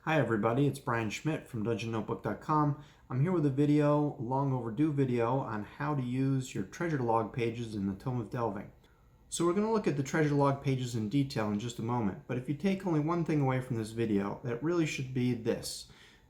Hi everybody, it's Brian Schmidt from DungeonNotebook.com. I'm here with a long overdue video on how to use your treasure log pages in the Tome of Delving. So we're going to look at the treasure log pages in detail in just a moment, but if you take only one thing away from this video, that really should be this.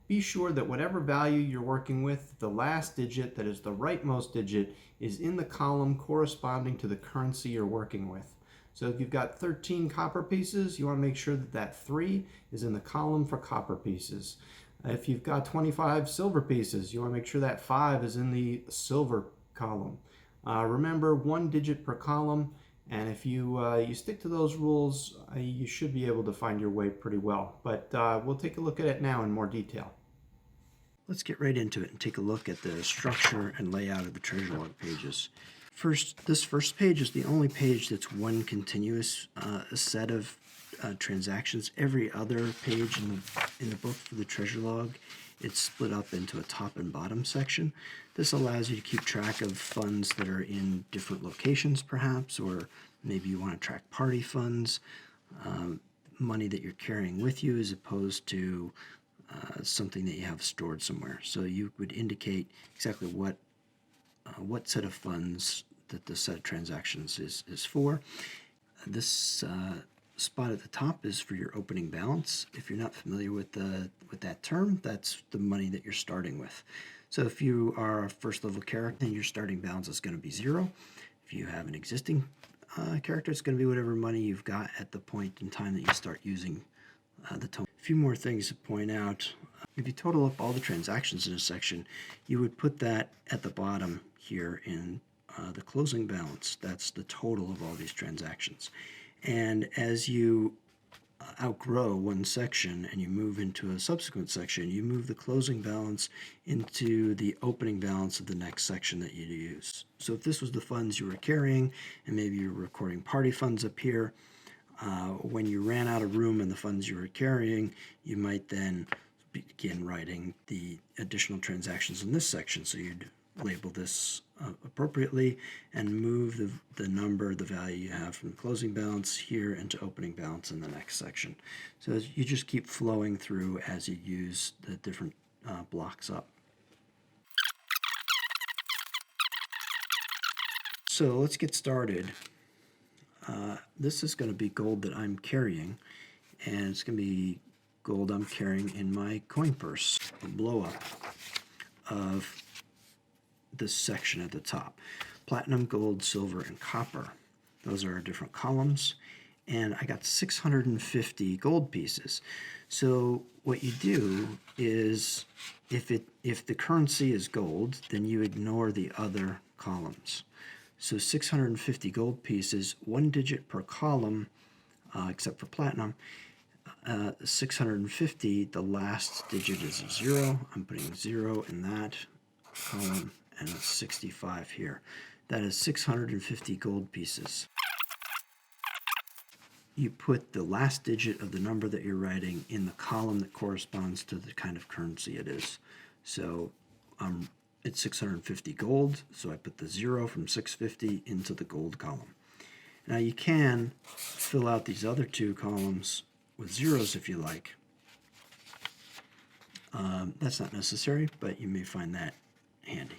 Be sure that whatever value you're working with, the last digit that is the rightmost digit is in the column corresponding to the currency you're working with. So if you've got 13 copper pieces, you want to make sure that that 3 is in the column for copper pieces. If you've got 25 silver pieces, you want to make sure that 5 is in the silver column. Remember, one digit per column, and if you stick to those rules, you should be able to find your way pretty well. But we'll take a look at it now in more detail. Let's get right into it and take a look at the structure and layout of the treasure log pages. This first page is the only page that's one continuous set of transactions. Every other page in the book for the treasure log, it's split up into a top and bottom section. This allows you to keep track of funds that are in different locations, perhaps, or maybe you want to track party funds, money that you're carrying with you as opposed to something that you have stored somewhere. So you would indicate exactly what set of funds that the set of transactions is for. This spot at the top is for your opening balance. If you're not familiar with that term, that's the money that you're starting with. So if you are a first level character, then your starting balance is going to be 0. If you have an existing character, it's going to be whatever money you've got at the point in time that you start using the tome. A few more things to point out. If you total up all the transactions in a section, you would put that at the bottom here in the closing balance. That's the total of all these transactions. And as you outgrow one section and you move into a subsequent section, you move the closing balance into the opening balance of the next section that you use. So if this was the funds you were carrying, and maybe you're recording party funds up here, when you ran out of room in the funds you were carrying, you might then begin writing the additional transactions in this section. So you'd label this appropriately and move the number, the value you have from closing balance here into opening balance in the next section. So you just keep flowing through as you use the different blocks up. So let's get started. This is going to be gold that I'm carrying, and it's going to be gold I'm carrying in my coin purse, the blow up of this section at the top. Platinum, gold, silver, and copper. Those are our different columns, and I got 650 gold pieces. So what you do is, if the currency is gold, then you ignore the other columns. So 650 gold pieces, one digit per column, except for platinum. 650, the last digit is 0. I'm putting 0 in that column, and it's 65 here. That is 650 gold pieces. You put the last digit of the number that you're writing in the column that corresponds to the kind of currency it is. So it's 650 gold, so I put the 0 from 650 into the gold column. Now you can fill out these other two columns with zeros if you like. That's not necessary, but you may find that handy.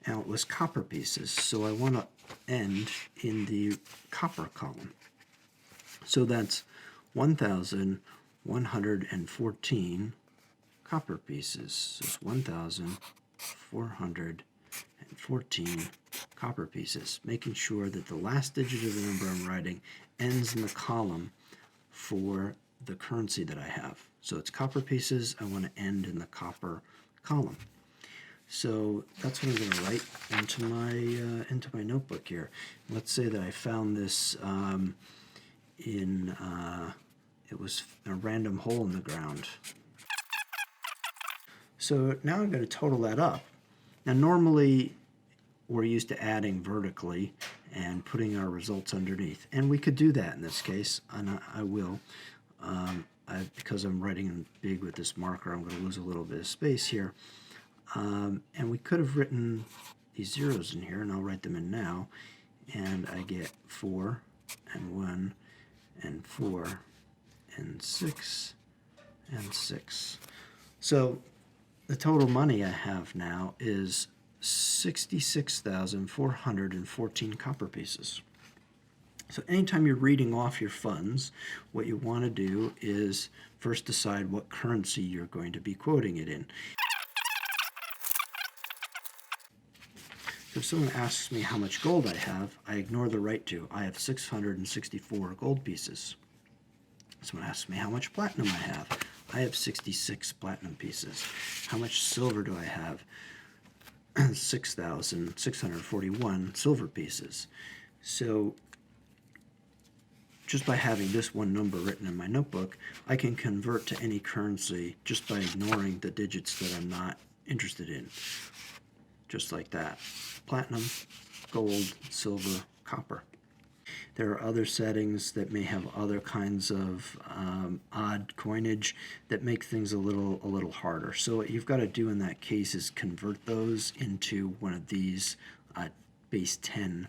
Now it was copper pieces, so I want to end in the copper column. So that's 1,114 copper pieces. So it's 1,414 copper pieces, making sure that the last digit of the number I'm writing ends in the column for the currency that I have. So it's copper pieces. I want to end in the copper column. So that's what I'm going to write into my notebook here. Let's say that I found this it was a random hole in the ground. So now I'm going to total that up. Now normally we're used to adding vertically and putting our results underneath, and we could do that in this case, and I will. Because I'm writing in big with this marker, I'm going to lose a little bit of space here. And we could have written these zeros in here, and I'll write them in now. And I get 4 and 1 and 4 and 6 and 6. So the total money I have now is 66,414 copper pieces. So anytime you're reading off your funds, what you want to do is first decide what currency you're going to be quoting it in. So if someone asks me how much gold I have, I ignore the right to. I have 664 gold pieces. Someone asks me how much platinum I have. I have 66 platinum pieces. How much silver do I have? 6,641 silver pieces. So just by having this one number written in my notebook, I can convert to any currency just by ignoring the digits that I'm not interested in. Just like that. Platinum, gold, silver, copper. There are other settings that may have other kinds of odd coinage that make things a little harder. So what you've got to do in that case is convert those into one of these base 10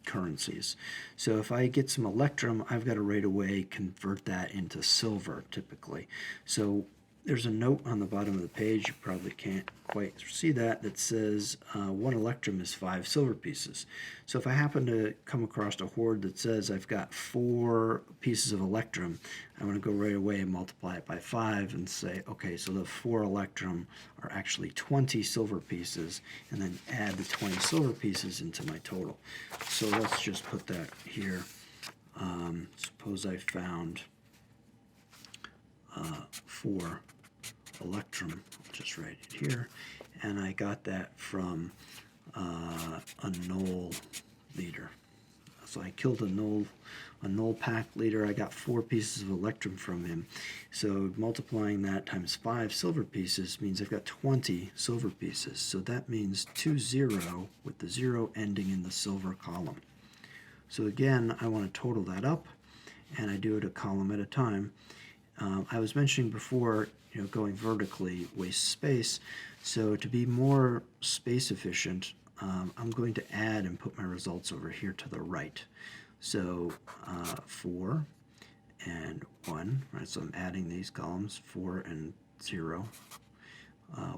currencies. So if I get some electrum, I've got to right away convert that into silver typically. So there's a note on the bottom of the page, you probably can't quite see that, that says 1 electrum is 5 silver pieces. So if I happen to come across a hoard that says I've got 4 pieces of electrum, I'm going to go right away and multiply it by 5 and say, okay, so the 4 electrum are actually 20 silver pieces, and then add the 20 silver pieces into my total. So let's just put that here. Suppose I found 4 electrum, I'll just write it here, and I got that from a knoll leader. So I killed a knoll pack leader. I got 4 pieces of electrum from him. So multiplying that times 5 silver pieces means I've got 20 silver pieces. So that means 20 with the 0 ending in the silver column. So again, I want to total that up, and I do it a column at a time. I was mentioning before, going vertically wastes space. So to be more space efficient, I'm going to add and put my results over here to the right. So 4 and 1, right? So I'm adding these columns, 4 and 0,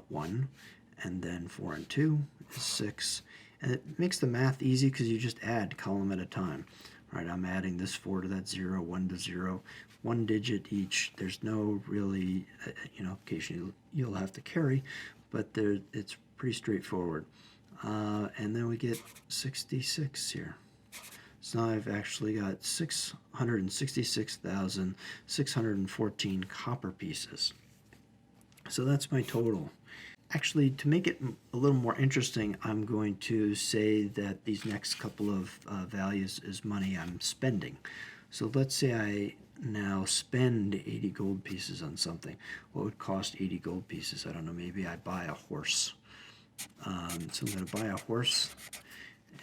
1, and then 4 and 2 is 6. And it makes the math easy because you just add column at a time. Right, I'm adding this 4 to that 0, 1 to 0, 1 digit each. There's no really, occasionally you'll have to carry, but it's pretty straightforward. And then we get 66 here. So now I've actually got 666,614 copper pieces. So that's my total. Actually, to make it a little more interesting, I'm going to say that these next couple of values is money I'm spending. So let's say I now spend 80 gold pieces on something. What would cost 80 gold pieces? I don't know, maybe I buy a horse. So I'm going to buy a horse,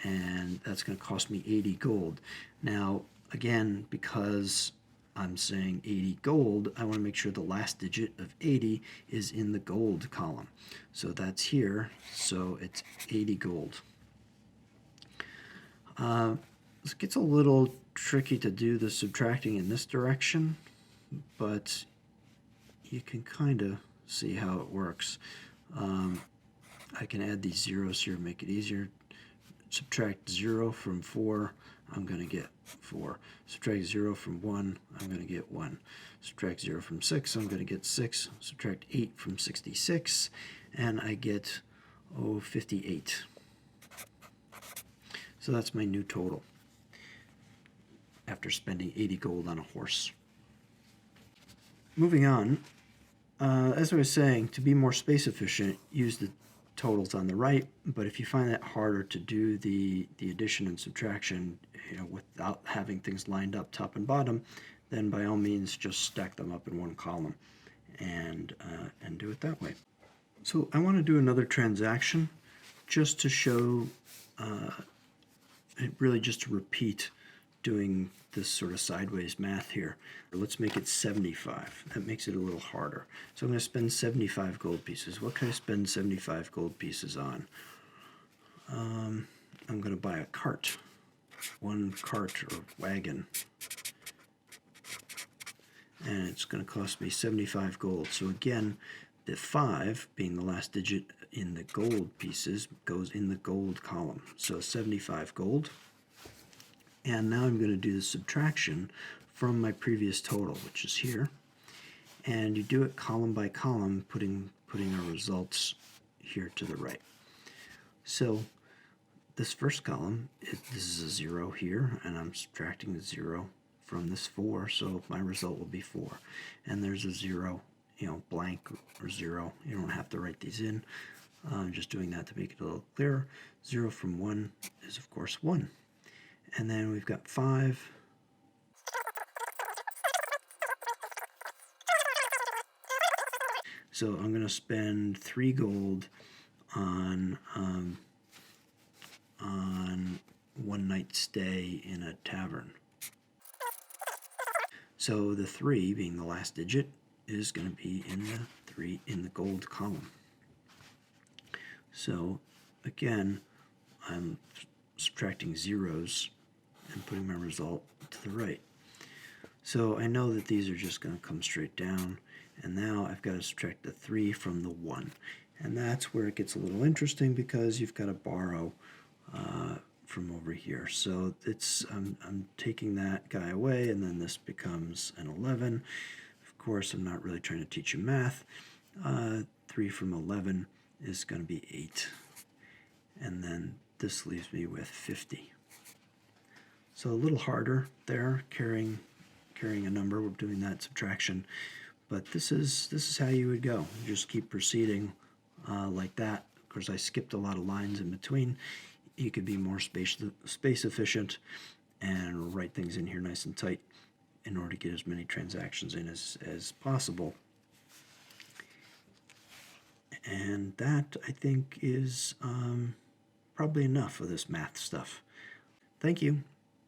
and that's going to cost me 80 gold. Now, again, because I'm saying 80 gold, I want to make sure the last digit of 80 is in the gold column. So that's here, so it's 80 gold. This gets a little tricky to do the subtracting in this direction, but you can kind of see how it works. I can add these zeros here, make it easier. Subtract 0 from 4, I'm going to get 4. Subtract 0 from 1, I'm going to get 1. Subtract 0 from 6, I'm going to get 6. Subtract 8 from 66, and I get 58. So that's my new total after spending 80 gold on a horse. Moving on, as I was saying, to be more space efficient, use the totals on the right, but if you find that harder to do the addition and subtraction, without having things lined up top and bottom, then by all means just stack them up in one column and do it that way. So I want to do another transaction just to show, really just to repeat doing this sort of sideways math here. Let's make it 75. That makes it a little harder. So I'm going to spend 75 gold pieces. What can I spend 75 gold pieces on? I'm going to buy a cart. cart or wagon. And it's going to cost me 75 gold. So again, the 5, being the last digit in the gold pieces, goes in the gold column. So 75 gold. And now I'm going to do the subtraction from my previous total, which is here. And you do it column by column, putting our results here to the right. So this first column, this is a 0 here, and I'm subtracting the 0 from this 4, so my result will be 4. And there's a 0, blank or 0. You don't have to write these in. I'm just doing that to make it a little clearer. 0 from 1 is, of course, 1. And then we've got 5. So I'm going to spend 3 gold on one night stay in a tavern. So the 3, being the last digit, is going to be in the gold column. So again, I'm subtracting zeros and putting my result to the right. So I know that these are just going to come straight down, and now I've got to subtract the 3 from the 1. And that's where it gets a little interesting, because you've got to borrow from over here. So it's I'm taking that guy away, and then this becomes an 11. Of course, I'm not really trying to teach you math. 3 from 11 is going to be 8. And then this leaves me with 50. So a little harder there, carrying a number. We're doing that subtraction. But this is how you would go. You just keep proceeding like that. Of course, I skipped a lot of lines in between. You could be more space efficient and write things in here nice and tight in order to get as many transactions in as possible. And that, I think, is probably enough of this math stuff. Thank you.